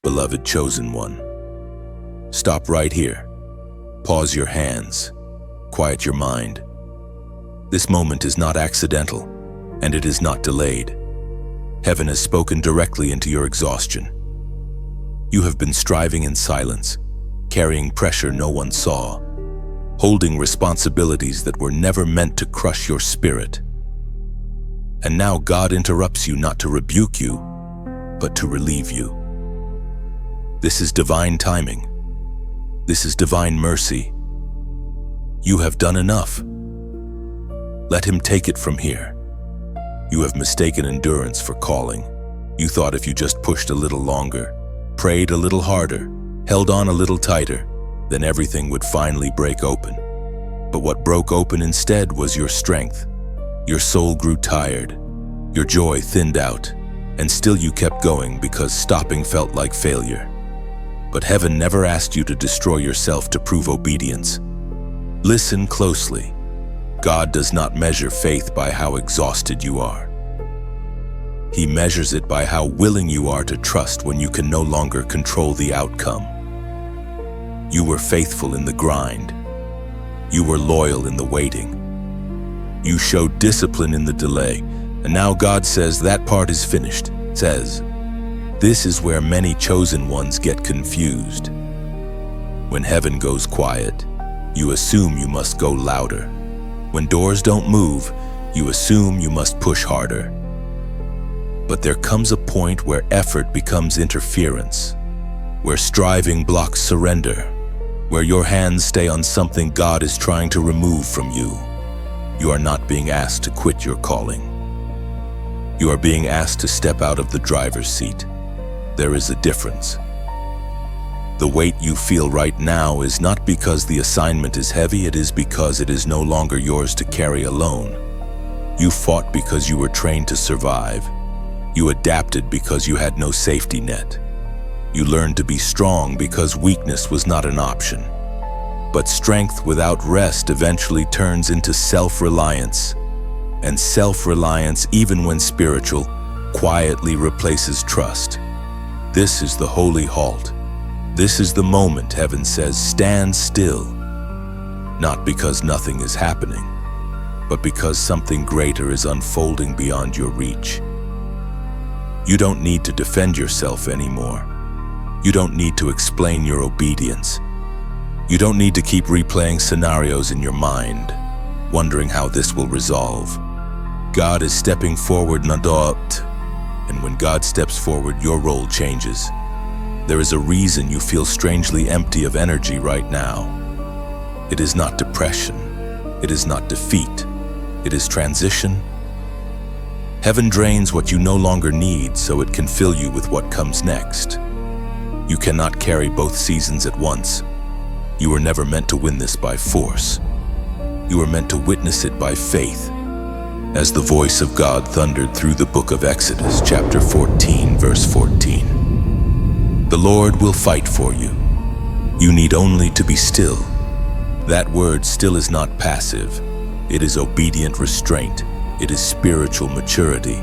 beloved chosen one. Stop right here. Pause your hands. Quiet your mind. This moment is not accidental, and it is not delayed. Heaven has spoken directly into your exhaustion. You have been striving in silence, carrying pressure no one saw, holding responsibilities that were never meant to crush your spirit. And now God interrupts you not to rebuke you, but to relieve you. This is divine timing. This is divine mercy. You have done enough. Let him take it from here. You have mistaken endurance for calling. You thought if you just pushed a little longer, prayed a little harder, held on a little tighter, then everything would finally break open. But what broke open instead was your strength. Your soul grew tired. Your joy thinned out. And still you kept going because stopping felt like failure. But heaven never asked you to destroy yourself to prove obedience. Listen closely. God does not measure faith by how exhausted you are. He measures it by how willing you are to trust when you can no longer control the outcome. You were faithful in the grind. You were loyal in the waiting. You showed discipline in the delay, and now God says that part is finished. Says, this is where many chosen ones get confused. When heaven goes quiet, you assume you must go louder. When doors don't move, you assume you must push harder. But there comes a point where effort becomes interference, where striving blocks surrender, where your hands stay on something God is trying to remove from you. You are not being asked to quit your calling. You are being asked to step out of the driver's seat. There is a difference. The weight you feel right now is not because the assignment is heavy, it is because it is no longer yours to carry alone. You fought because you were trained to survive. You adapted because you had no safety net. You learned to be strong because weakness was not an option. But strength without rest eventually turns into self-reliance. And self-reliance, even when spiritual, quietly replaces trust. This is the holy halt. This is the moment heaven says, stand still. Not because nothing is happening, but because something greater is unfolding beyond your reach. You don't need to defend yourself anymore. You don't need to explain your obedience. You don't need to keep replaying scenarios in your mind, wondering how this will resolve. God is stepping forward and when God steps forward, your role changes. There is a reason you feel strangely empty of energy right now. It is not depression. It is not defeat. It is transition. Heaven drains what you no longer need so it can fill you with what comes next. You cannot carry both seasons at once. You were never meant to win this by force. You were meant to witness it by faith. As the voice of God thundered through the book of Exodus, chapter 14, verse 14. The Lord will fight for you. You need only to be still. That word still is not passive. It is obedient restraint. It is spiritual maturity.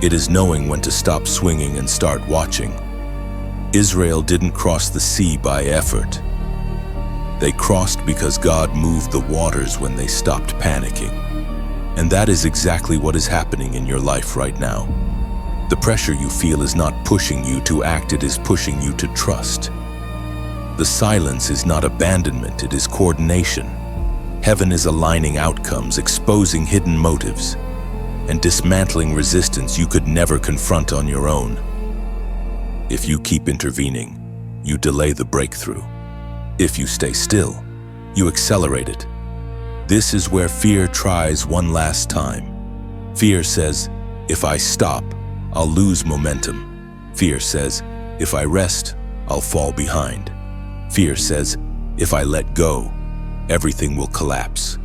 It is knowing when to stop swinging and start watching. Israel didn't cross the sea by effort. They crossed because God moved the waters when they stopped panicking. And that is exactly what is happening in your life right now. The pressure you feel is not pushing you to act, it is pushing you to trust. The silence is not abandonment, it is coordination. Heaven is aligning outcomes, exposing hidden motives, and dismantling resistance you could never confront on your own. If you keep intervening, you delay the breakthrough. If you stay still, you accelerate it. This is where fear tries one last time. Fear says, if I stop, I'll lose momentum. Fear says, if I rest, I'll fall behind. Fear says, if I let go, everything will collapse.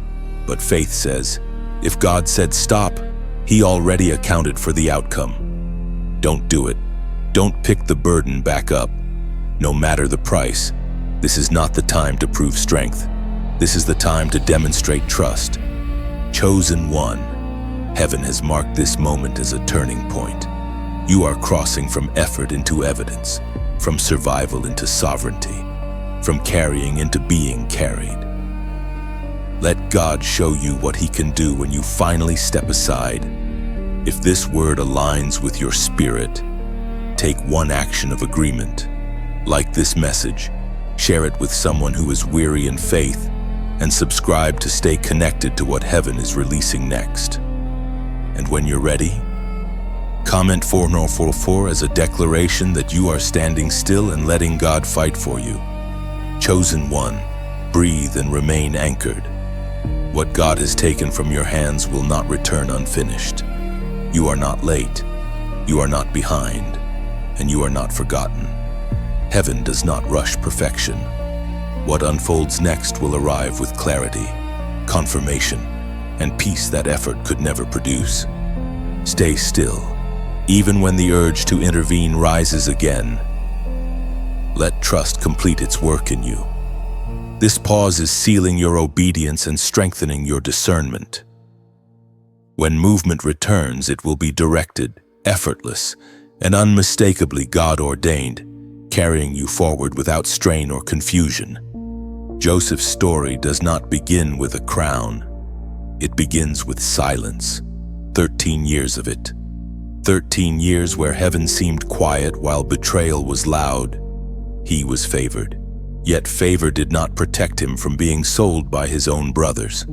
But faith says, if God said stop, He already accounted for the outcome. Don't do it. Don't pick the burden back up. No matter the price, this is not the time to prove strength. This is the time to demonstrate trust. Chosen one, heaven has marked this moment as a turning point. You are crossing from effort into evidence. from survival into sovereignty, from carrying into being carried. Let God show you what He can do when you finally step aside. If this word aligns with your spirit, take one action of agreement. Like this message, share it with someone who is weary in faith, and subscribe to stay connected to what heaven is releasing next. And when you're ready, comment 444 as a declaration that you are standing still and letting God fight for you. Chosen one, breathe and remain anchored. What God has taken from your hands will not return unfinished. You are not late, you are not behind, and you are not forgotten. Heaven does not rush perfection. What unfolds next will arrive with clarity, confirmation, and peace that effort could never produce. Stay still, even when the urge to intervene rises again. Let trust complete its work in you. This pause is sealing your obedience and strengthening your discernment. When movement returns, it will be directed, effortless, and unmistakably God-ordained, carrying you forward without strain or confusion. Joseph's story does not begin with a crown. It begins with silence. 13 years of it. 13 years where heaven seemed quiet while betrayal was loud. He was favored. Yet favor did not protect him from being sold by his own brothers.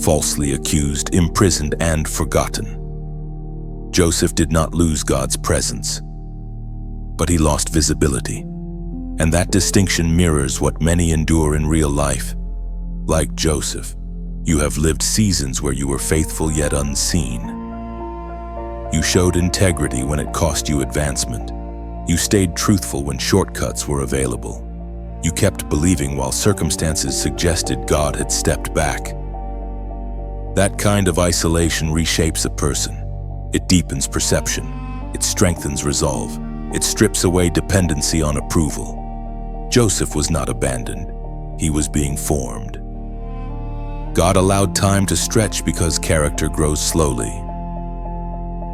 Falsely accused, imprisoned, and forgotten. Joseph did not lose God's presence, but he lost visibility. And that distinction mirrors what many endure in real life. Like Joseph, you have lived seasons where you were faithful yet unseen. You showed integrity when it cost you advancement. You stayed truthful when shortcuts were available. You kept believing while circumstances suggested God had stepped back. That kind of isolation reshapes a person. It deepens perception. It strengthens resolve. It strips away dependency on approval. Joseph was not abandoned. He was being formed. God allowed time to stretch because character grows slowly.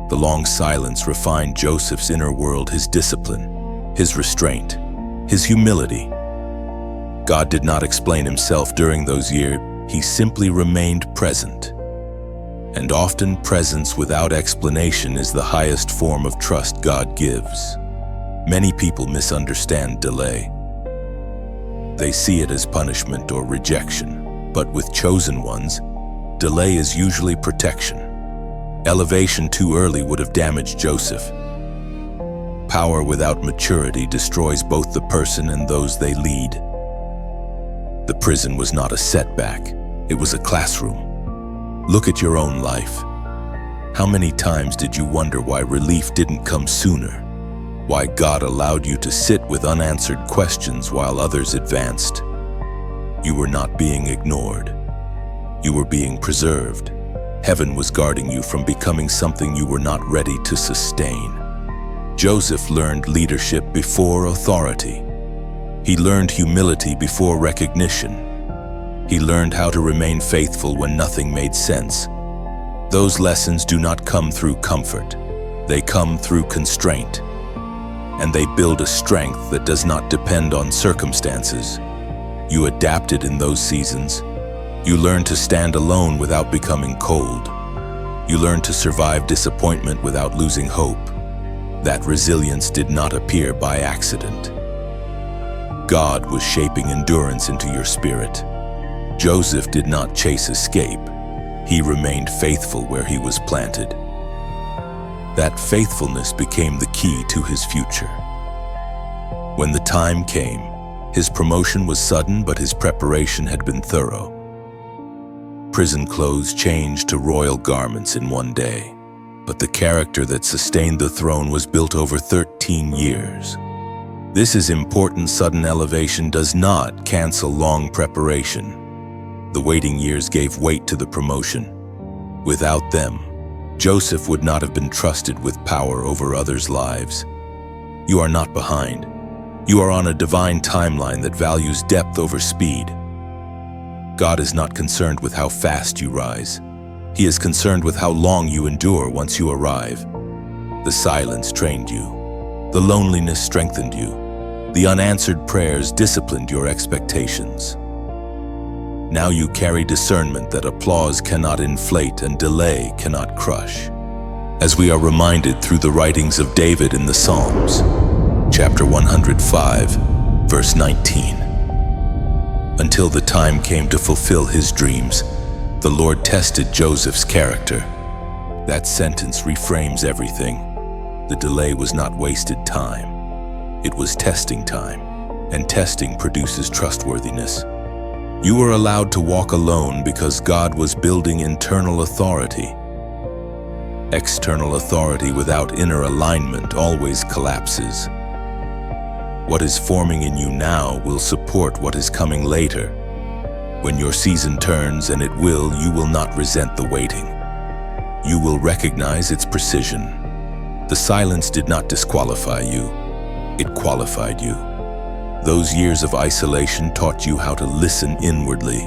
The long silence refined Joseph's inner world, his discipline, his restraint, his humility. God did not explain himself during those years. He simply remained present. And often presence without explanation is the highest form of trust God gives. Many people misunderstand delay. They see it as punishment or rejection. But with chosen ones, delay is usually protection. Elevation too early would have damaged Joseph. Power without maturity destroys both the person and those they lead. The prison was not a setback, it was a classroom. Look at your own life. How many times did you wonder why relief didn't come sooner? Why God allowed you to sit with unanswered questions while others advanced? You were not being ignored. You were being preserved. Heaven was guarding you from becoming something you were not ready to sustain. Joseph learned leadership before authority. He learned humility before recognition. He learned how to remain faithful when nothing made sense. Those lessons do not come through comfort. They come through constraint. And they build a strength that does not depend on circumstances. You adapted in those seasons. You learned to stand alone without becoming cold. You learned to survive disappointment without losing hope. That resilience did not appear by accident. God was shaping endurance into your spirit. Joseph did not chase escape. He remained faithful where he was planted. That faithfulness became the key to his future. When the time came, his promotion was sudden, but his preparation had been thorough. Prison clothes changed to royal garments in one day, but the character that sustained the throne was built over 13 years. This is important. Sudden elevation does not cancel long preparation. The waiting years gave weight to the promotion. Without them, Joseph would not have been trusted with power over others' lives. You are not behind. You are on a divine timeline that values depth over speed. God is not concerned with how fast you rise. He is concerned with how long you endure once you arrive. The silence trained you. The loneliness strengthened you. The unanswered prayers disciplined your expectations. Now you carry discernment that applause cannot inflate and delay cannot crush. As we are reminded through the writings of David in the Psalms, chapter 105, verse 19. Until the time came to fulfill his dreams, the Lord tested Joseph's character. That sentence reframes everything. The delay was not wasted time. It was testing time, and testing produces trustworthiness. You were allowed to walk alone because God was building internal authority. External authority without inner alignment always collapses. What is forming in you now will support what is coming later. When your season turns, and it will, you will not resent the waiting. You will recognize its precision. The silence did not disqualify you. It qualified you. Those years of isolation taught you how to listen inwardly.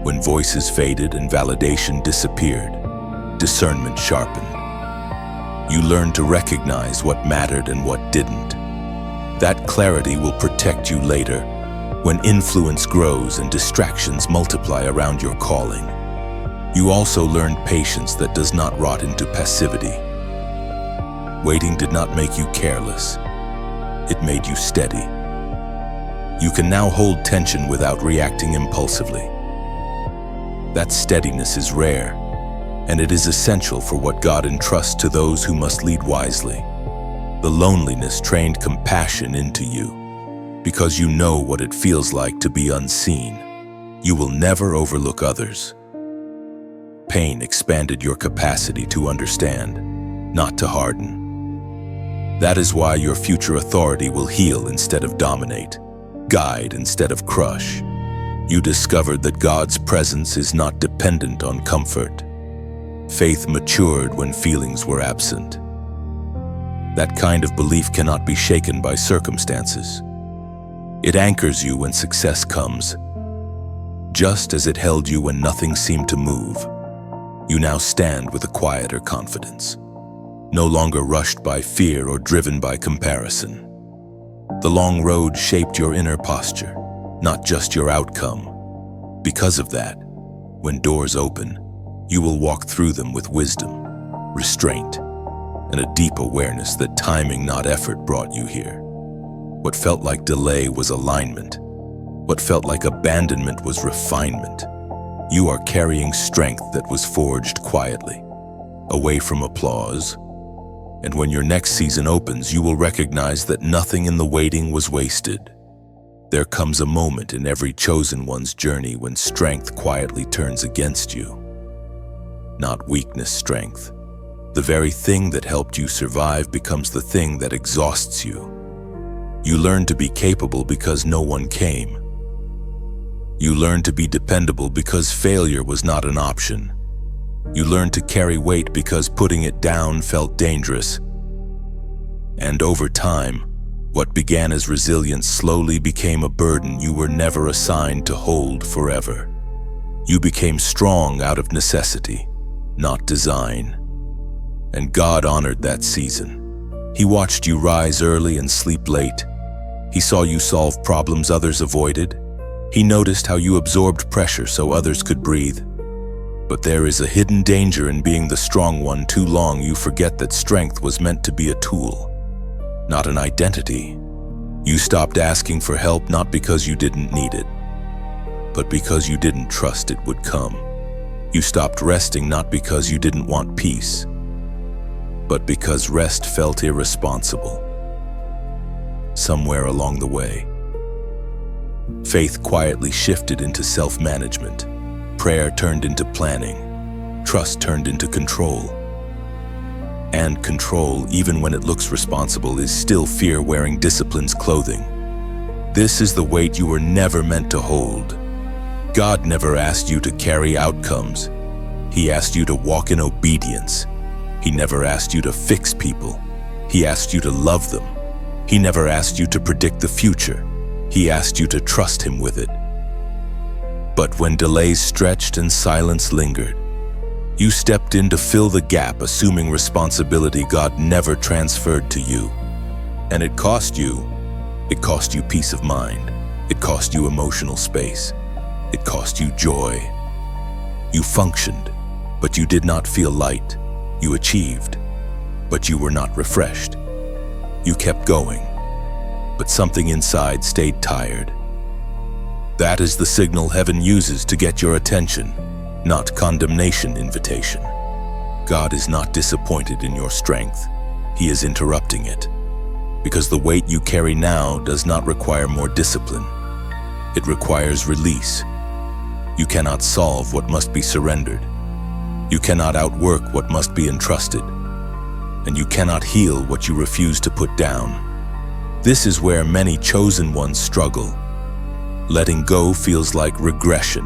When voices faded and validation disappeared, discernment sharpened. You learned to recognize what mattered and what didn't. That clarity will protect you later, when influence grows and distractions multiply around your calling. You also learned patience that does not rot into passivity. Waiting did not make you careless. It made you steady. You can now hold tension without reacting impulsively. That steadiness is rare, and it is essential for what God entrusts to those who must lead wisely. The loneliness trained compassion into you, because you know what it feels like to be unseen. You will never overlook others. Pain expanded your capacity to understand, not to harden. That is why your future authority will heal instead of dominate, guide instead of crush. You discovered that God's presence is not dependent on comfort. Faith matured when feelings were absent. That kind of belief cannot be shaken by circumstances. It anchors you when success comes. Just as it held you when nothing seemed to move, you now stand with a quieter confidence, no longer rushed by fear or driven by comparison. The long road shaped your inner posture, not just your outcome. Because of that, when doors open, you will walk through them with wisdom, restraint, and a deep awareness that timing, not effort, brought you here. What felt like delay was alignment. What felt like abandonment was refinement. You are carrying strength that was forged quietly, away from applause. And when your next season opens, you will recognize that nothing in the waiting was wasted. There comes a moment in every chosen one's journey when strength quietly turns against you. Not weakness, strength. The very thing that helped you survive becomes the thing that exhausts you. You learn to be capable because no one came. You learn to be dependable because failure was not an option. You learn to carry weight because putting it down felt dangerous. And over time, what began as resilience slowly became a burden you were never assigned to hold forever. You became strong out of necessity, not design. And God honored that season. He watched you rise early and sleep late. He saw you solve problems others avoided. He noticed how you absorbed pressure so others could breathe. But there is a hidden danger in being the strong one too long. You forget that strength was meant to be a tool, not an identity. You stopped asking for help not because you didn't need it, but because you didn't trust it would come. You stopped resting not because you didn't want peace, but because rest felt irresponsible. Somewhere along the way, faith quietly shifted into self-management. Prayer turned into planning. Trust turned into control. And control, even when it looks responsible, is still fear wearing discipline's clothing. This is the weight you were never meant to hold. God never asked you to carry outcomes. He asked you to walk in obedience. He never asked you to fix people. He asked you to love them. He never asked you to predict the future. He asked you to trust him with it. But when delays stretched and silence lingered, you stepped in to fill the gap, assuming responsibility God never transferred to you. And it cost you. It cost you peace of mind. It cost you emotional space. It cost you joy. You functioned, but you did not feel light. You achieved, but you were not refreshed. You kept going, but something inside stayed tired. That is the signal heaven uses to get your attention, not condemnation invitation. God is not disappointed in your strength. He is interrupting it, because the weight you carry now does not require more discipline. It requires release. You cannot solve what must be surrendered. You cannot outwork what must be entrusted. And you cannot heal what you refuse to put down. This is where many chosen ones struggle. Letting go feels like regression.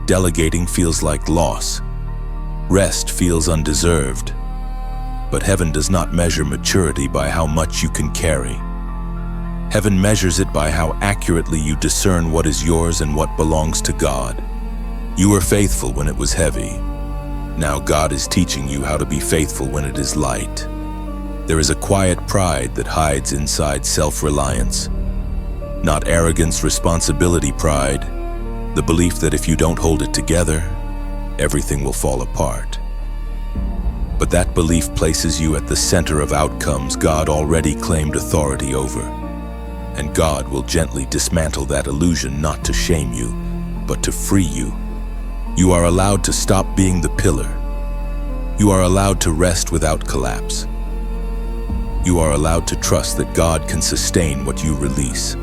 Delegating feels like loss. Rest feels undeserved. But heaven does not measure maturity by how much you can carry. Heaven measures it by how accurately you discern what is yours and what belongs to God. You were faithful when it was heavy. Now God is teaching you how to be faithful when it is light. There is a quiet pride that hides inside self-reliance. Not arrogance, responsibility pride. The belief that if you don't hold it together, everything will fall apart. But that belief places you at the center of outcomes God already claimed authority over. And God will gently dismantle that illusion, not to shame you, but to free you. You are allowed to stop being the pillar. You are allowed to rest without collapse. You are allowed to trust that God can sustain what you release.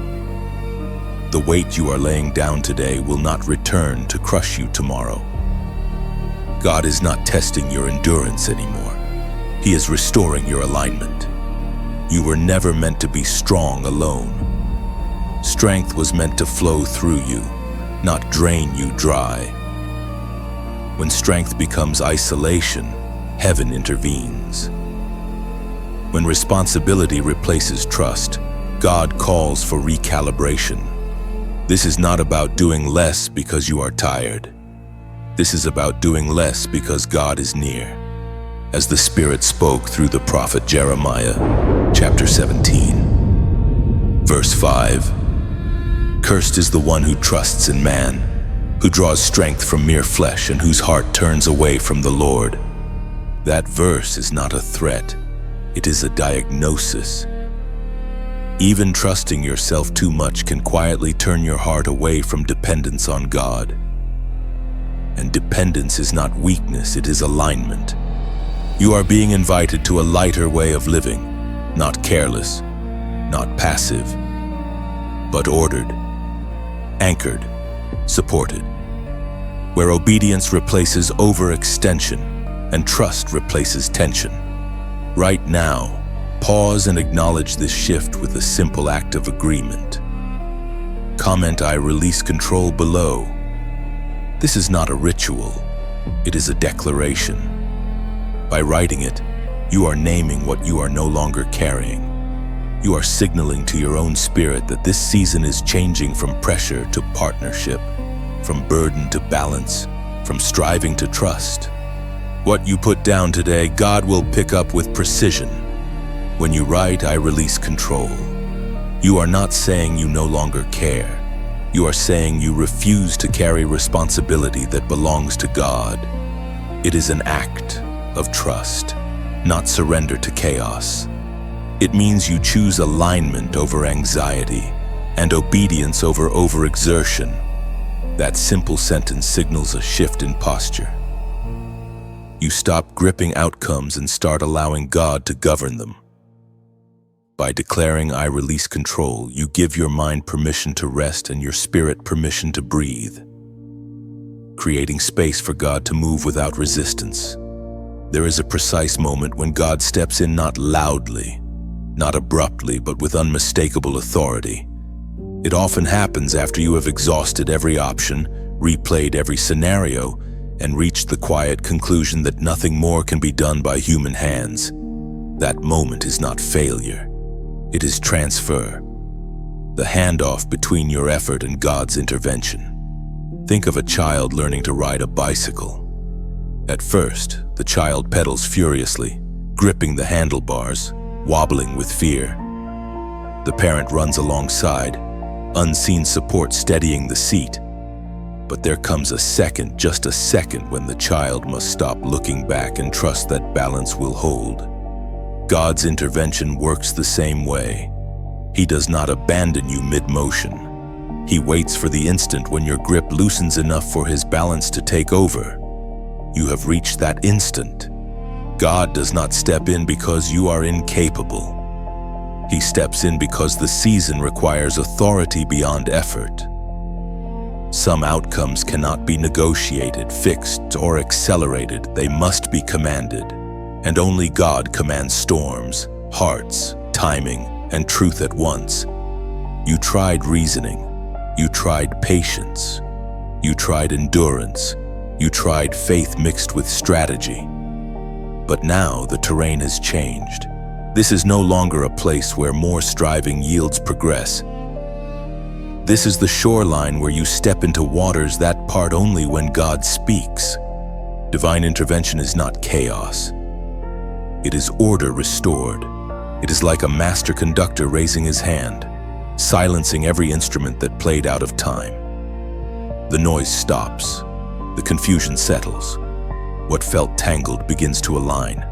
The weight you are laying down today will not return to crush you tomorrow. God is not testing your endurance anymore. He is restoring your alignment. You were never meant to be strong alone. Strength was meant to flow through you, not drain you dry. When strength becomes isolation, heaven intervenes. When responsibility replaces trust, God calls for recalibration. This is not about doing less because you are tired. This is about doing less because God is near. As the Spirit spoke through the prophet Jeremiah, chapter 17, verse 5. Cursed is the one who trusts in man, who draws strength from mere flesh and whose heart turns away from the Lord. That verse is not a threat, it is a diagnosis. Even trusting yourself too much can quietly turn your heart away from dependence on God. And dependence is not weakness, it is alignment. You are being invited to a lighter way of living, not careless, not passive, but ordered, anchored, supported, where obedience replaces overextension and trust replaces tension. Right now, pause and acknowledge this shift with a simple act of agreement. Comment "I release control" below. This is not a ritual, it is a declaration. By writing it, you are naming what you are no longer carrying. You are signaling to your own spirit that this season is changing from pressure to partnership, from burden to balance, from striving to trust. What you put down today, God will pick up with precision. When you write, "I release control," you are not saying you no longer care. You are saying you refuse to carry responsibility that belongs to God. It is an act of trust, not surrender to chaos. It means you choose alignment over anxiety and obedience over overexertion. That simple sentence signals a shift in posture. You stop gripping outcomes and start allowing God to govern them. By declaring "I release control," you give your mind permission to rest and your spirit permission to breathe, creating space for God to move without resistance. There is a precise moment when God steps in, not loudly, not abruptly, but with unmistakable authority. It often happens after you have exhausted every option, replayed every scenario, and reached the quiet conclusion that nothing more can be done by human hands. That moment is not failure. It is transfer, the handoff between your effort and God's intervention. Think of a child learning to ride a bicycle. At first, the child pedals furiously, gripping the handlebars, wobbling with fear. The parent runs alongside, unseen support steadying the seat. But there comes a second, just a second, when the child must stop looking back and trust that balance will hold. God's intervention works the same way. He does not abandon you mid-motion. He waits for the instant when your grip loosens enough for His balance to take over. You have reached that instant. God does not step in because you are incapable. He steps in because the season requires authority beyond effort. Some outcomes cannot be negotiated, fixed, or accelerated. They must be commanded. And only God commands storms, hearts, timing, and truth at once. You tried reasoning. You tried patience. You tried endurance. You tried faith mixed with strategy. But now the terrain has changed. This is no longer a place where more striving yields progress. This is the shoreline where you step into waters that part only when God speaks. Divine intervention is not chaos. It is order restored. It is like a master conductor raising his hand, silencing every instrument that played out of time. The noise stops. The confusion settles. What felt tangled begins to align.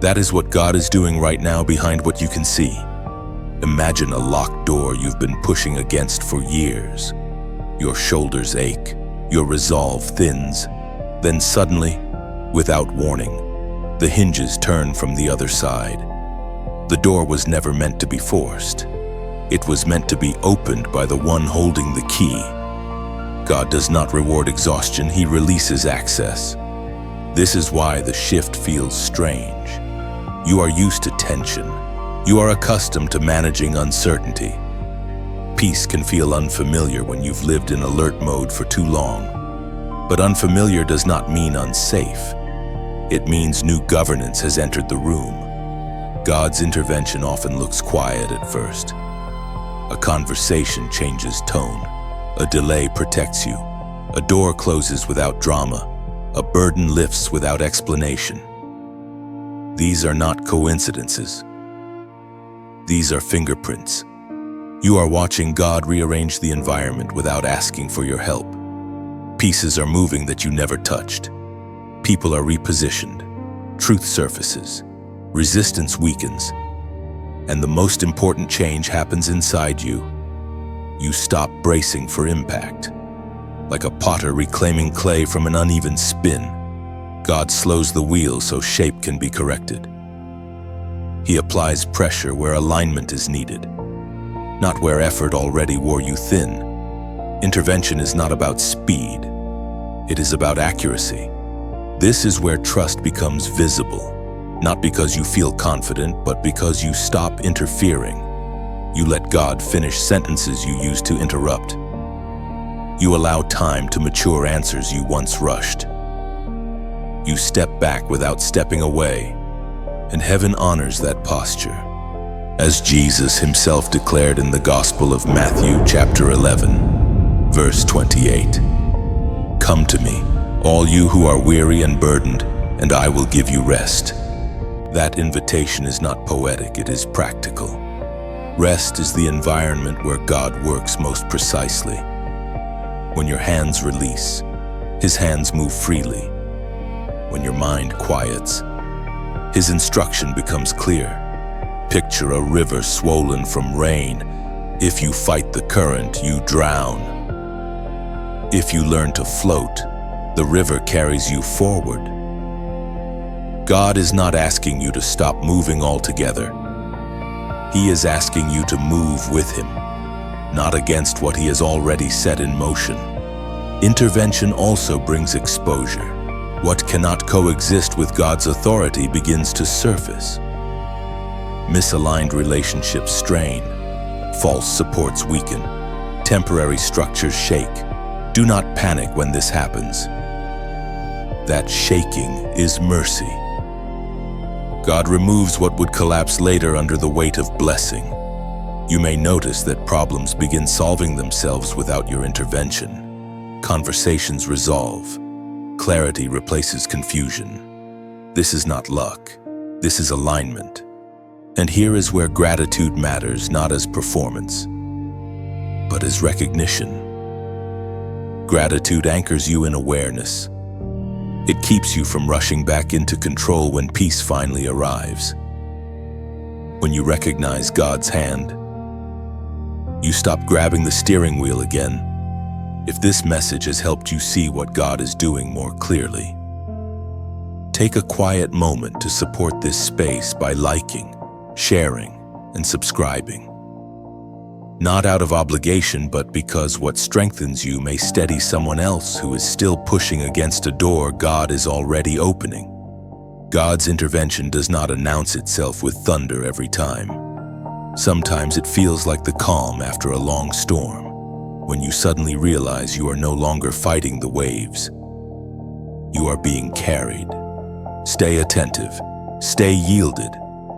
That is what God is doing right now behind what you can see. Imagine a locked door you've been pushing against for years. Your shoulders ache, your resolve thins. Then suddenly, without warning, the hinges turn from the other side. The door was never meant to be forced. It was meant to be opened by the one holding the key. God does not reward exhaustion, He releases access. This is why the shift feels strange. You are used to tension. You are accustomed to managing uncertainty. Peace can feel unfamiliar when you've lived in alert mode for too long. But unfamiliar does not mean unsafe. It means new governance has entered the room. God's intervention often looks quiet at first. A conversation changes tone. A delay protects you. A door closes without drama. A burden lifts without explanation. These are not coincidences. These are fingerprints. You are watching God rearrange the environment without asking for your help. Pieces are moving that you never touched. People are repositioned. Truth surfaces. Resistance weakens. And the most important change happens inside you. You stop bracing for impact. Like a potter reclaiming clay from an uneven spin, God slows the wheel so shape can be corrected. He applies pressure where alignment is needed, not where effort already wore you thin. Intervention is not about speed. It is about accuracy. This is where trust becomes visible, not because you feel confident, but because you stop interfering. You let God finish sentences you used to interrupt. You allow time to mature answers you once rushed. You step back without stepping away, and heaven honors that posture. As Jesus Himself declared in the Gospel of Matthew chapter 11, verse 28, "Come to me, all you who are weary and burdened, and I will give you rest." That invitation is not poetic, it is practical. Rest is the environment where God works most precisely. When your hands release, His hands move freely. When your mind quiets, His instruction becomes clear. Picture a river swollen from rain. If you fight the current, you drown. If you learn to float, the river carries you forward. God is not asking you to stop moving altogether. He is asking you to move with Him, not against what He has already set in motion. Intervention also brings exposure. What cannot coexist with God's authority begins to surface. Misaligned relationships strain. False supports weaken. Temporary structures shake. Do not panic when this happens. That shaking is mercy. God removes what would collapse later under the weight of blessing. You may notice that problems begin solving themselves without your intervention. Conversations resolve. Clarity replaces confusion. This is not luck. This is alignment. And here is where gratitude matters, not as performance, but as recognition. Gratitude anchors you in awareness. It keeps you from rushing back into control when peace finally arrives. When you recognize God's hand, you stop grabbing the steering wheel again. If this message has helped you see what God is doing more clearly, take a quiet moment to support this space by liking, sharing, and subscribing. Not out of obligation, but because what strengthens you may steady someone else who is still pushing against a door God is already opening. God's intervention does not announce itself with thunder every time. Sometimes it feels like the calm after a long storm, when you suddenly realize you are no longer fighting the waves. You are being carried. Stay attentive. Stay yielded.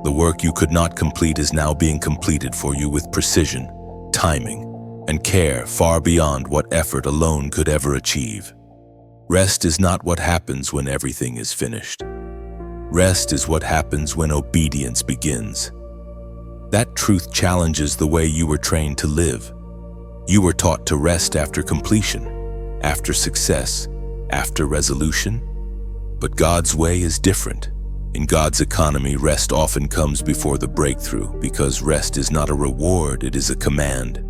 The work you could not complete is now being completed for you with precision, timing, and care far beyond what effort alone could ever achieve. Rest is not what happens when everything is finished. Rest is what happens when obedience begins. That truth challenges the way you were trained to live. You were taught to rest after completion, after success, after resolution. But God's way is different. In God's economy, rest often comes before the breakthrough, because rest is not a reward, it is a command.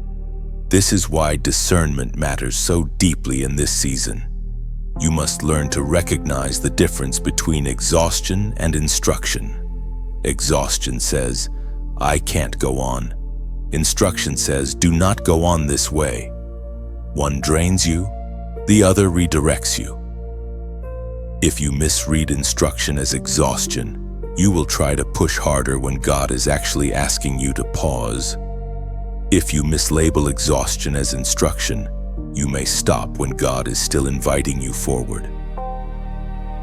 This is why discernment matters so deeply in this season. You must learn to recognize the difference between exhaustion and instruction. Exhaustion says, "I can't go on." Instruction says, "Do not go on this way." One drains you, the other redirects you. If you misread instruction as exhaustion, you will try to push harder when God is actually asking you to pause. If you mislabel exhaustion as instruction, you may stop when God is still inviting you forward.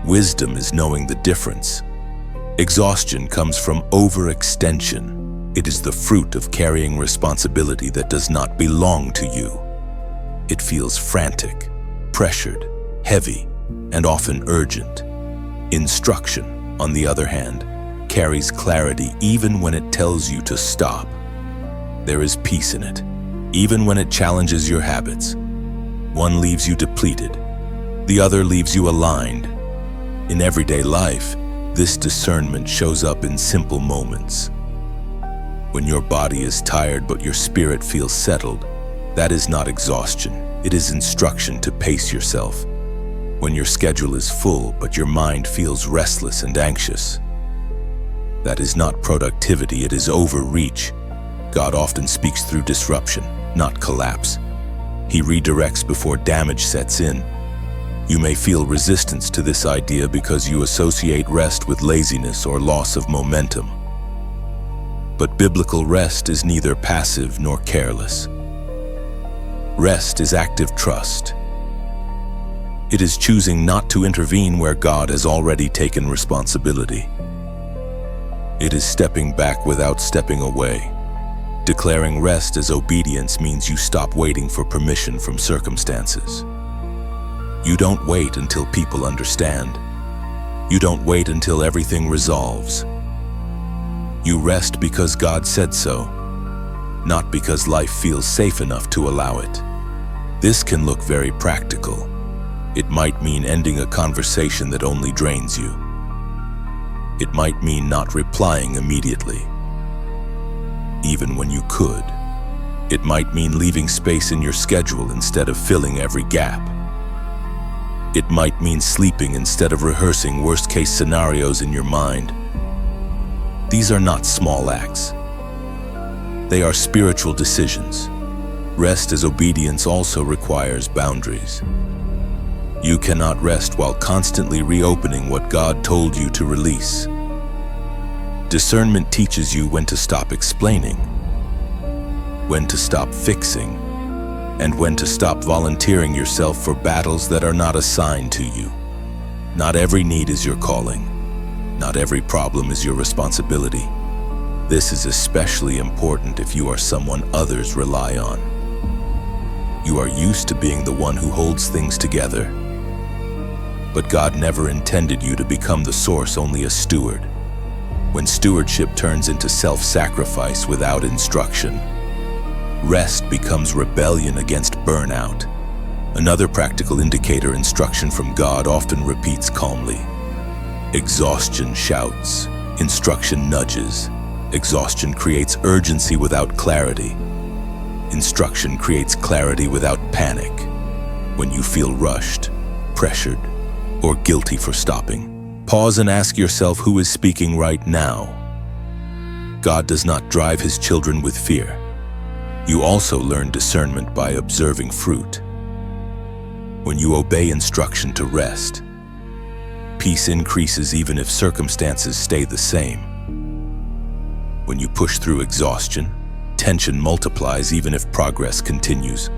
Wisdom is knowing the difference. Exhaustion comes from overextension. It is the fruit of carrying responsibility that does not belong to you. It feels frantic, pressured, heavy, and often urgent. Instruction, on the other hand, carries clarity even when it tells you to stop. There is peace in it, even when it challenges your habits. One leaves you depleted, the other leaves you aligned. In everyday life, this discernment shows up in simple moments. When your body is tired but your spirit feels settled, that is not exhaustion, it is instruction to pace yourself. When your schedule is full but your mind feels restless and anxious, that is not productivity, it is overreach. God often speaks through disruption, not collapse. He redirects before damage sets in. You may feel resistance to this idea because you associate rest with laziness or loss of momentum. But biblical rest is neither passive nor careless. Rest is active trust. It is choosing not to intervene where God has already taken responsibility. It is stepping back without stepping away. Declaring rest as obedience means you stop waiting for permission from circumstances. You don't wait until people understand. You don't wait until everything resolves. You rest because God said so, not because life feels safe enough to allow it. This can look very practical. It might mean ending a conversation that only drains you. It might mean not replying immediately, even when you could. It might mean leaving space in your schedule instead of filling every gap. It might mean sleeping instead of rehearsing worst-case scenarios in your mind. These are not small acts. They are spiritual decisions. Rest as obedience also requires boundaries. You cannot rest while constantly reopening what God told you to release. Discernment teaches you when to stop explaining, when to stop fixing, and when to stop volunteering yourself for battles that are not assigned to you. Not every need is your calling. Not every problem is your responsibility. This is especially important if you are someone others rely on. You are used to being the one who holds things together. But God never intended you to become the source, only a steward. when stewardship turns into self-sacrifice without instruction. Rest becomes rebellion against burnout. Another practical indicator instruction from God often repeats calmly. Exhaustion shouts, instruction nudges. Exhaustion creates urgency without clarity. Instruction creates clarity without panic. When you feel rushed, pressured, or guilty for stopping, pause and ask yourself who is speaking right now. God does not drive his children with fear. You also learn discernment by observing fruit. When you obey instruction to rest, peace increases even if circumstances stay the same. When you push through exhaustion, tension multiplies even if progress continues.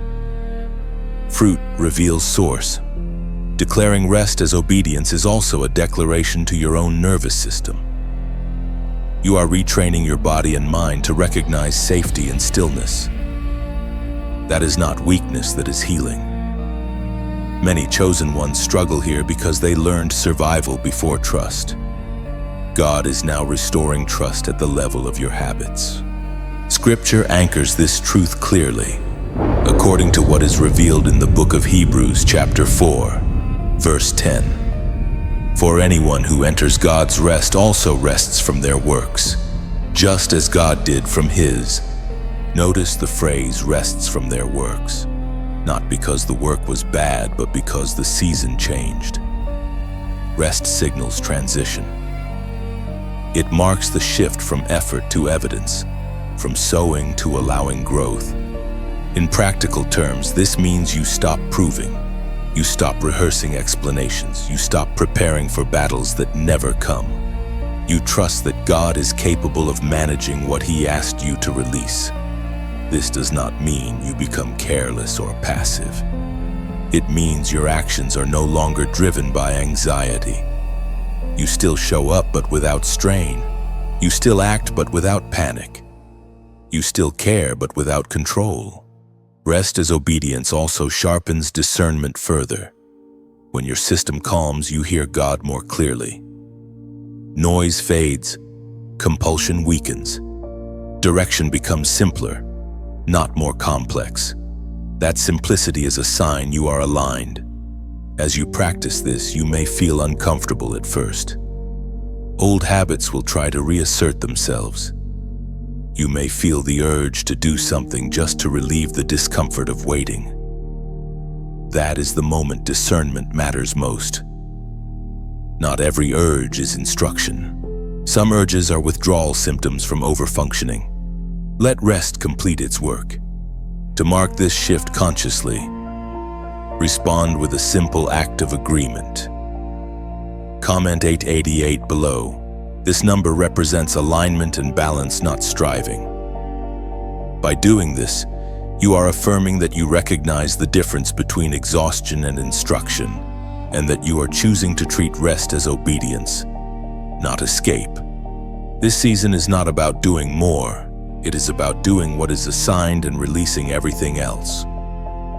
Fruit reveals source. Declaring rest as obedience is also a declaration to your own nervous system. You are retraining your body and mind to recognize safety and stillness. That is not weakness, that is healing. Many chosen ones struggle here because they learned survival before trust. God is now restoring trust at the level of your habits. Scripture anchors this truth clearly, according to what is revealed in the book of Hebrews, chapter 4, verse 10. For anyone who enters God's rest also rests from their works, just as God did from his. Notice the phrase rests from their works, not because the work was bad, but because the season changed. Rest signals transition. It marks the shift from effort to evidence, from sowing to allowing growth. In practical terms, this means you stop proving. You stop rehearsing explanations. You stop preparing for battles that never come. You trust that God is capable of managing what he asked you to release. This does not mean you become careless or passive. It means your actions are no longer driven by anxiety. You still show up, but without strain. You still act, but without panic. You still care, but without control. Rest as obedience also sharpens discernment further. When your system calms, you hear God more clearly. Noise fades, compulsion weakens. Direction becomes simpler, not more complex. That simplicity is a sign you are aligned. As you practice this, you may feel uncomfortable at first. Old habits will try to reassert themselves. You may feel the urge to do something just to relieve the discomfort of waiting. That is the moment discernment matters most. Not every urge is instruction. Some urges are withdrawal symptoms from overfunctioning. Let rest complete its work. To mark this shift consciously, respond with a simple act of agreement. Comment 888 below. This number represents alignment and balance, not striving. By doing this, you are affirming that you recognize the difference between exhaustion and instruction, and that you are choosing to treat rest as obedience, not escape. This season is not about doing more. It is about doing what is assigned and releasing everything else.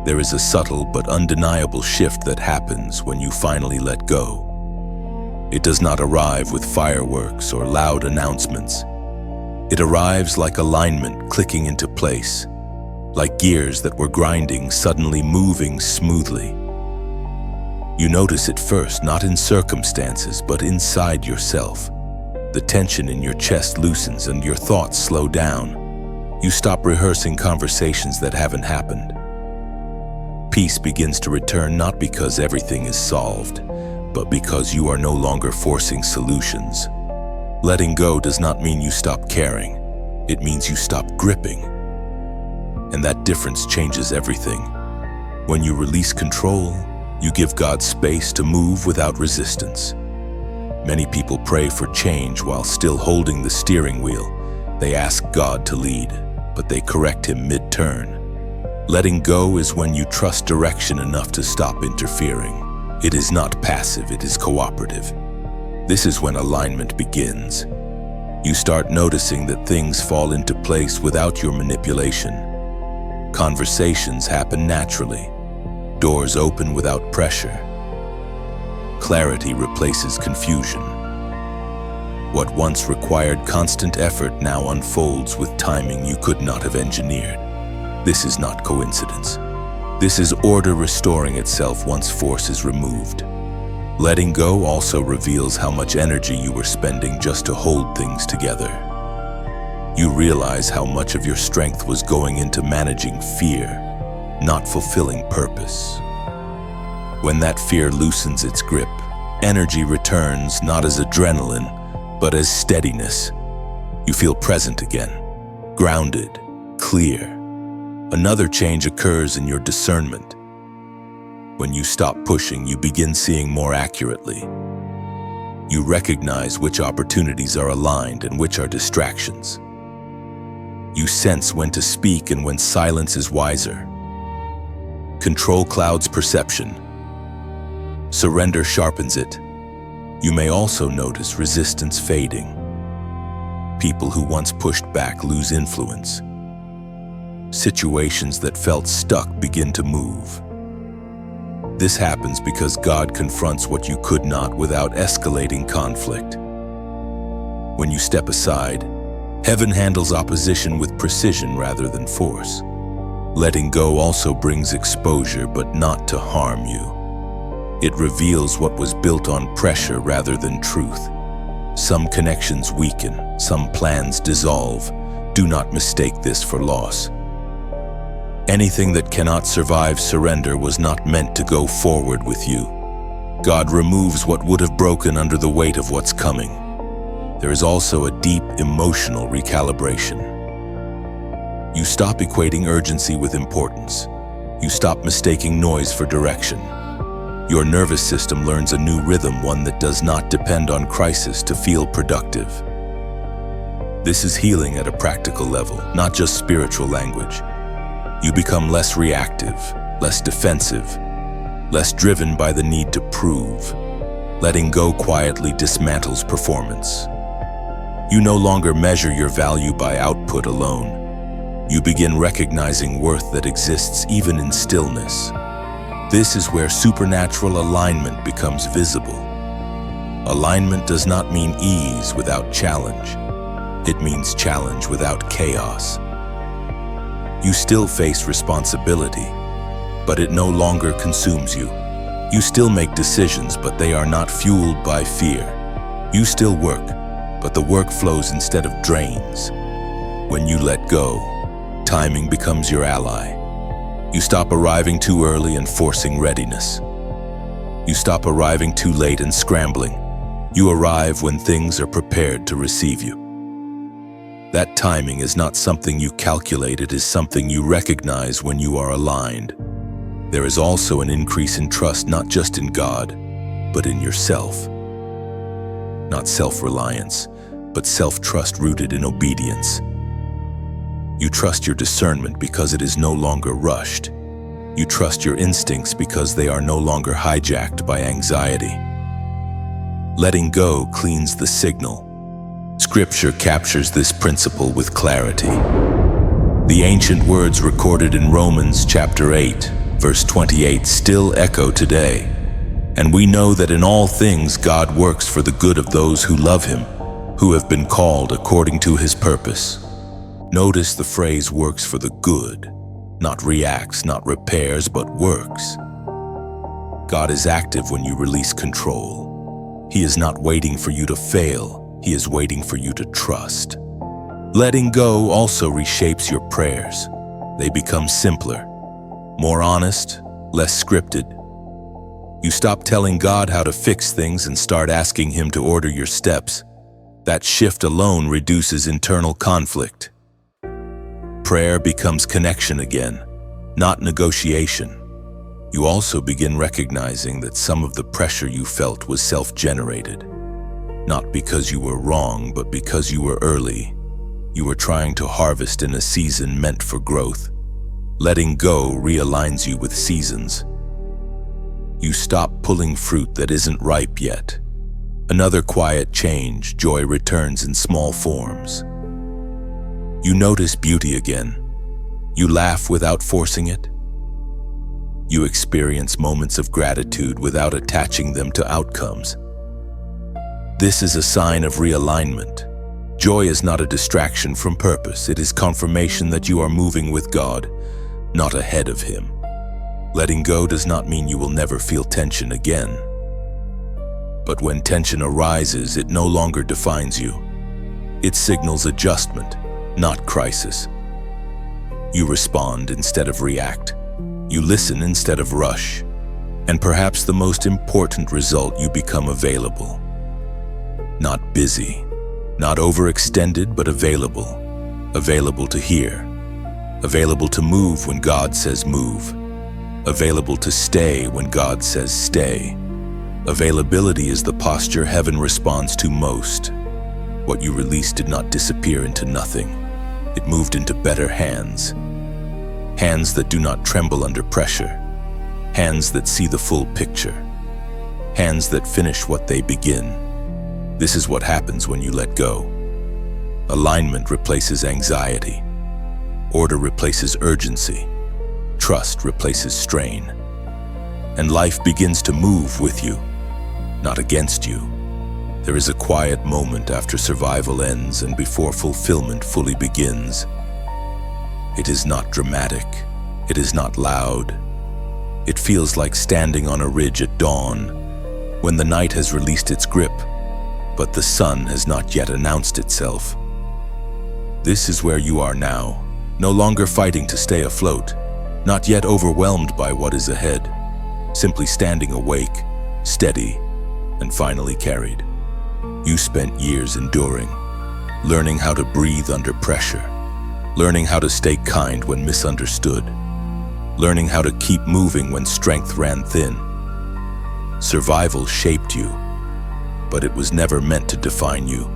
There is a subtle but undeniable shift that happens when you finally let go. It does not arrive with fireworks or loud announcements. It arrives like alignment clicking into place, like gears that were grinding suddenly moving smoothly. You notice it first, not in circumstances, but inside yourself. The tension in your chest loosens and your thoughts slow down. You stop rehearsing conversations that haven't happened. Peace begins to return, not because everything is solved, but because you are no longer forcing solutions. Letting go does not mean you stop caring. It means you stop gripping. And that difference changes everything. When you release control, you give God space to move without resistance. Many people pray for change while still holding the steering wheel. They ask God to lead, but they correct him mid-turn. Letting go is when you trust direction enough to stop interfering. It is not passive, it is cooperative. This is when alignment begins. You start noticing that things fall into place without your manipulation. Conversations happen naturally. Doors open without pressure. Clarity replaces confusion. What once required constant effort now unfolds with timing you could not have engineered. This is not coincidence. This is order restoring itself once force is removed. Letting go also reveals how much energy you were spending just to hold things together. You realize how much of your strength was going into managing fear, not fulfilling purpose. When that fear loosens its grip, energy returns not as adrenaline, but as steadiness. You feel present again, grounded, clear. Another change occurs in your discernment. When you stop pushing, you begin seeing more accurately. You recognize which opportunities are aligned and which are distractions. You sense when to speak and when silence is wiser. Control clouds perception. Surrender sharpens it. You may also notice resistance fading. People who once pushed back lose influence. Situations that felt stuck begin to move. This happens because God confronts what you could not without escalating conflict. When you step aside, heaven handles opposition with precision rather than force. Letting go also brings exposure, but not to harm you. It reveals what was built on pressure rather than truth. Some connections weaken, some plans dissolve. Do not mistake this for loss. Anything that cannot survive surrender was not meant to go forward with you. God removes what would have broken under the weight of what's coming. There is also a deep emotional recalibration. You stop equating urgency with importance. You stop mistaking noise for direction. Your nervous system learns a new rhythm, one that does not depend on crisis to feel productive. This is healing at a practical level, not just spiritual language. You become less reactive, less defensive, less driven by the need to prove. Letting go quietly dismantles performance. You no longer measure your value by output alone. You begin recognizing worth that exists even in stillness. This is where supernatural alignment becomes visible. Alignment does not mean ease without challenge. It means challenge without chaos. You still face responsibility, but it no longer consumes you. You still make decisions, but they are not fueled by fear. You still work, but the work flows instead of drains. When you let go, timing becomes your ally. You stop arriving too early and forcing readiness. You stop arriving too late and scrambling. You arrive when things are prepared to receive you. That timing is not something you calculate, it is something you recognize when you are aligned. There is also an increase in trust, not just in God, but in yourself. Not self-reliance, but self-trust rooted in obedience. You trust your discernment because it is no longer rushed. You trust your instincts because they are no longer hijacked by anxiety. Letting go cleans the signal. Scripture captures this principle with clarity. The ancient words recorded in Romans chapter 8, verse 28 still echo today. And we know that in all things God works for the good of those who love Him, who have been called according to His purpose. Notice the phrase works for the good, not reacts, not repairs, but works. God is active when you release control. He is not waiting for you to fail. He is waiting for you to trust. Letting go also reshapes your prayers. They become simpler, more honest, less scripted. You stop telling God how to fix things and start asking Him to order your steps. That shift alone reduces internal conflict. Prayer becomes connection again, not negotiation. You also begin recognizing that some of the pressure you felt was self-generated. Not because you were wrong, but because you were early. You were trying to harvest in a season meant for growth. Letting go realigns you with seasons. You stop pulling fruit that isn't ripe yet. Another quiet change, joy returns in small forms. You notice beauty again. You laugh without forcing it. You experience moments of gratitude without attaching them to outcomes. This is a sign of realignment. Joy is not a distraction from purpose. It is confirmation that you are moving with God, not ahead of Him. Letting go does not mean you will never feel tension again. But when tension arises, it no longer defines you. It signals adjustment, not crisis. You respond instead of react. You listen instead of rush. And perhaps the most important result, you become available. Not busy, not overextended, but available. Available to hear. Available to move when God says move. Available to stay when God says stay. Availability is the posture heaven responds to most. What you released did not disappear into nothing. It moved into better hands. Hands that do not tremble under pressure. Hands that see the full picture. Hands that finish what they begin. This is what happens when you let go. Alignment replaces anxiety. Order replaces urgency. Trust replaces strain. And life begins to move with you, not against you. There is a quiet moment after survival ends and before fulfillment fully begins. It is not dramatic. It is not loud. It feels like standing on a ridge at dawn, when the night has released its grip, but the sun has not yet announced itself. This is where you are now, no longer fighting to stay afloat, not yet overwhelmed by what is ahead, simply standing awake, steady, and finally carried. You spent years enduring, learning how to breathe under pressure, learning how to stay kind when misunderstood, learning how to keep moving when strength ran thin. Survival shaped you, but it was never meant to define you.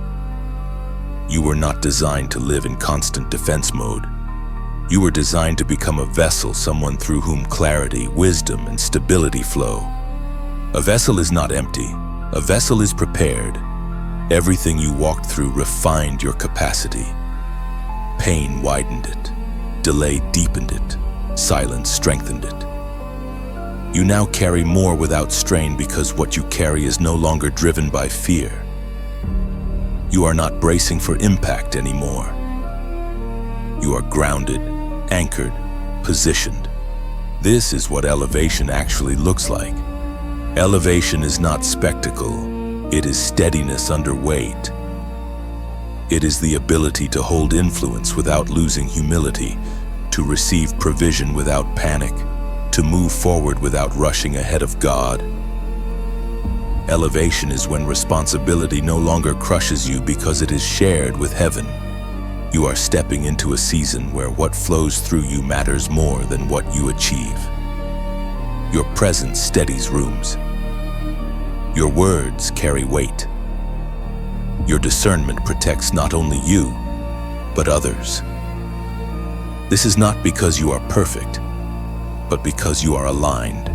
You were not designed to live in constant defense mode. You were designed to become a vessel, someone through whom clarity, wisdom, and stability flow. A vessel is not empty. A vessel is prepared. Everything you walked through refined your capacity. Pain widened it. Delay deepened it. Silence strengthened it. You now carry more without strain because what you carry is no longer driven by fear. You are not bracing for impact anymore. You are grounded, anchored, positioned. This is what elevation actually looks like. Elevation is not spectacle. It is steadiness under weight. It is the ability to hold influence without losing humility, to receive provision without panic, to move forward without rushing ahead of God. Elevation is when responsibility no longer crushes you because it is shared with heaven. You are stepping into a season where what flows through you matters more than what you achieve. Your presence steadies rooms. Your words carry weight. Your discernment protects not only you, but others. This is not because you are perfect, but because you are aligned.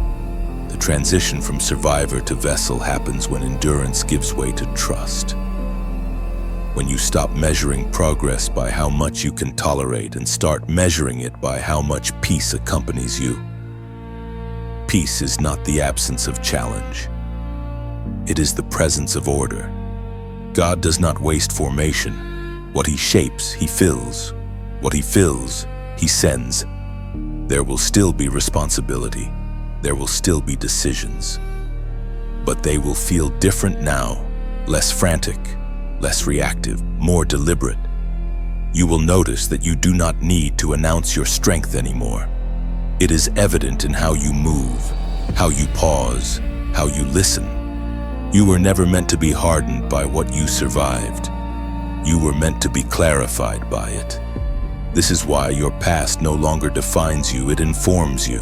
The transition from survivor to vessel happens when endurance gives way to trust. When you stop measuring progress by how much you can tolerate and start measuring it by how much peace accompanies you. Peace is not the absence of challenge. It is the presence of order. God does not waste formation. What He shapes, He fills. What He fills, He sends. There will still be responsibility. There will still be decisions. But they will feel different now, less frantic, less reactive, more deliberate. You will notice that you do not need to announce your strength anymore. It is evident in how you move, how you pause, how you listen. You were never meant to be hardened by what you survived. You were meant to be clarified by it. This is why your past no longer defines you, it informs you.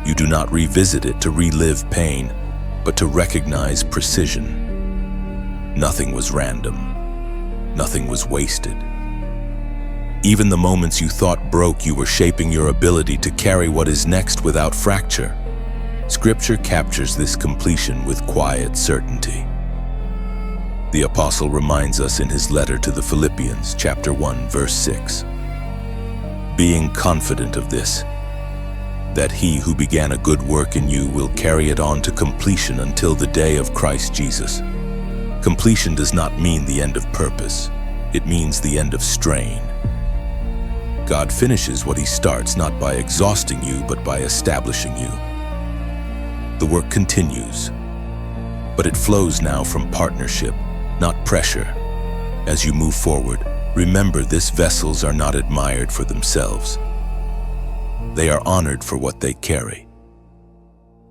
You do not revisit it to relive pain, but to recognize precision. Nothing was random. Nothing was wasted. Even the moments you thought broke you were shaping your ability to carry what is next without fracture. Scripture captures this completion with quiet certainty. The apostle reminds us in his letter to the Philippians, chapter 1, verse 6. Being confident of this, that he who began a good work in you will carry it on to completion until the day of Christ Jesus. Completion does not mean the end of purpose. It means the end of strain. God finishes what He starts not by exhausting you, but by establishing you. The work continues, but it flows now from partnership, not pressure. As you move forward, remember these vessels are not admired for themselves. They are honored for what they carry.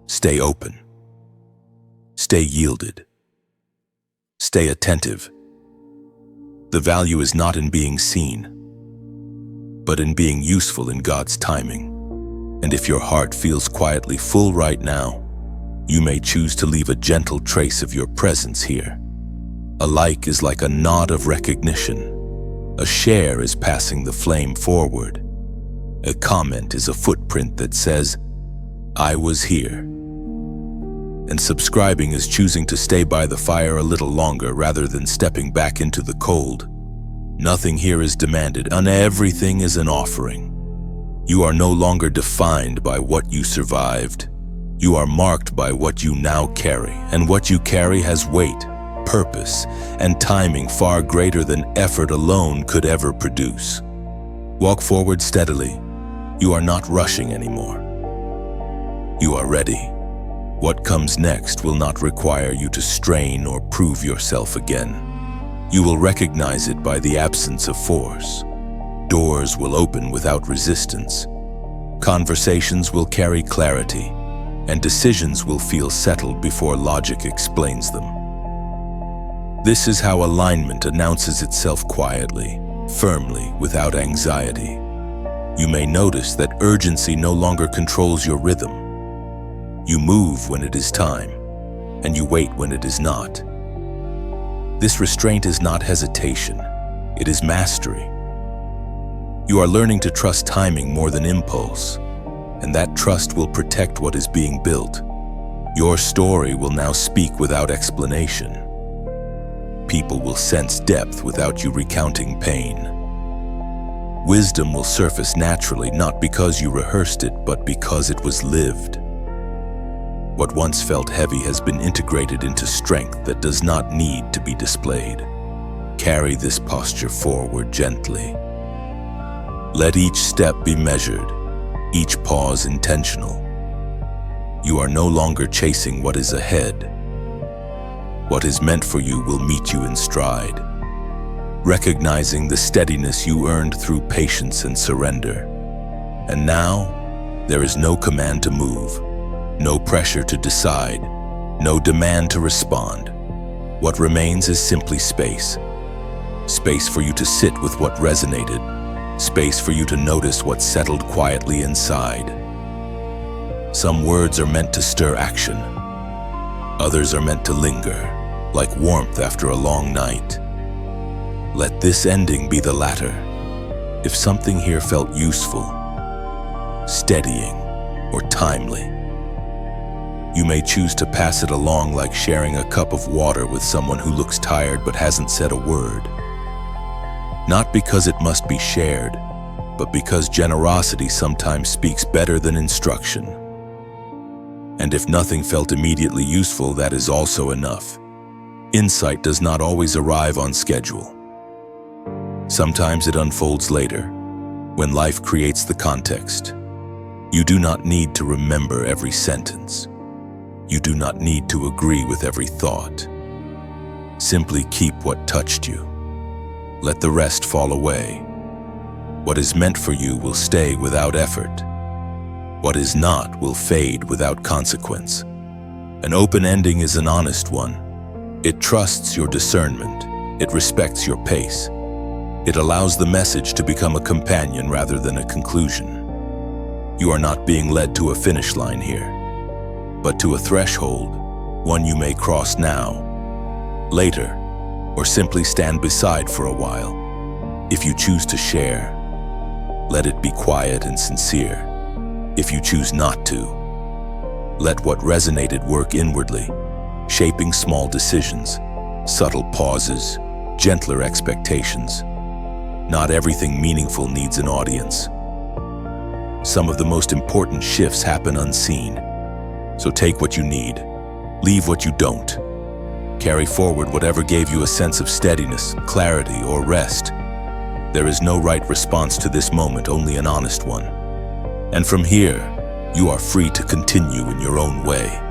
Stay open. Stay yielded. Stay attentive. The value is not in being seen, but in being useful in God's timing. And if your heart feels quietly full right now, you may choose to leave a gentle trace of your presence here. A like is like a nod of recognition. A share is passing the flame forward. A comment is a footprint that says, I was here. And subscribing is choosing to stay by the fire a little longer rather than stepping back into the cold. Nothing here is demanded, and everything is an offering. You are no longer defined by what you survived. You are marked by what you now carry, and what you carry has weight, purpose, and timing far greater than effort alone could ever produce. Walk forward steadily. You are not rushing anymore. You are ready. What comes next will not require you to strain or prove yourself again. You will recognize it by the absence of force. Doors will open without resistance. Conversations will carry clarity, and decisions will feel settled before logic explains them. This is how alignment announces itself quietly, firmly, without anxiety. You may notice that urgency no longer controls your rhythm. You move when it is time, and you wait when it is not. This restraint is not hesitation, it is mastery. You are learning to trust timing more than impulse, and that trust will protect what is being built. Your story will now speak without explanation. People will sense depth without you recounting pain. Wisdom will surface naturally, not because you rehearsed it, but because it was lived. What once felt heavy has been integrated into strength that does not need to be displayed. Carry this posture forward gently. Let each step be measured, each pause intentional. You are no longer chasing what is ahead. What is meant for you will meet you in stride, recognizing the steadiness you earned through patience and surrender. And now, there is no command to move. No pressure to decide, no demand to respond. What remains is simply space. Space for you to sit with what resonated. Space for you to notice what settled quietly inside. Some words are meant to stir action. Others are meant to linger, like warmth after a long night. Let this ending be the latter. If something here felt useful, steadying, or timely, you may choose to pass it along like sharing a cup of water with someone who looks tired but hasn't said a word. Not because it must be shared, but because generosity sometimes speaks better than instruction. And if nothing felt immediately useful, that is also enough. Insight does not always arrive on schedule. Sometimes it unfolds later, when life creates the context. You do not need to remember every sentence. You do not need to agree with every thought. Simply keep what touched you. Let the rest fall away. What is meant for you will stay without effort. What is not will fade without consequence. An open ending is an honest one. It trusts your discernment. It respects your pace. It allows the message to become a companion rather than a conclusion. You are not being led to a finish line here, but to a threshold, one you may cross now, later, or simply stand beside for a while. If you choose to share, let it be quiet and sincere. If you choose not to, let what resonated work inwardly, shaping small decisions, subtle pauses, gentler expectations. Not everything meaningful needs an audience. Some of the most important shifts happen unseen. So take what you need, leave what you don't. Carry forward whatever gave you a sense of steadiness, clarity, or rest. There is no right response to this moment, only an honest one. And from here, you are free to continue in your own way.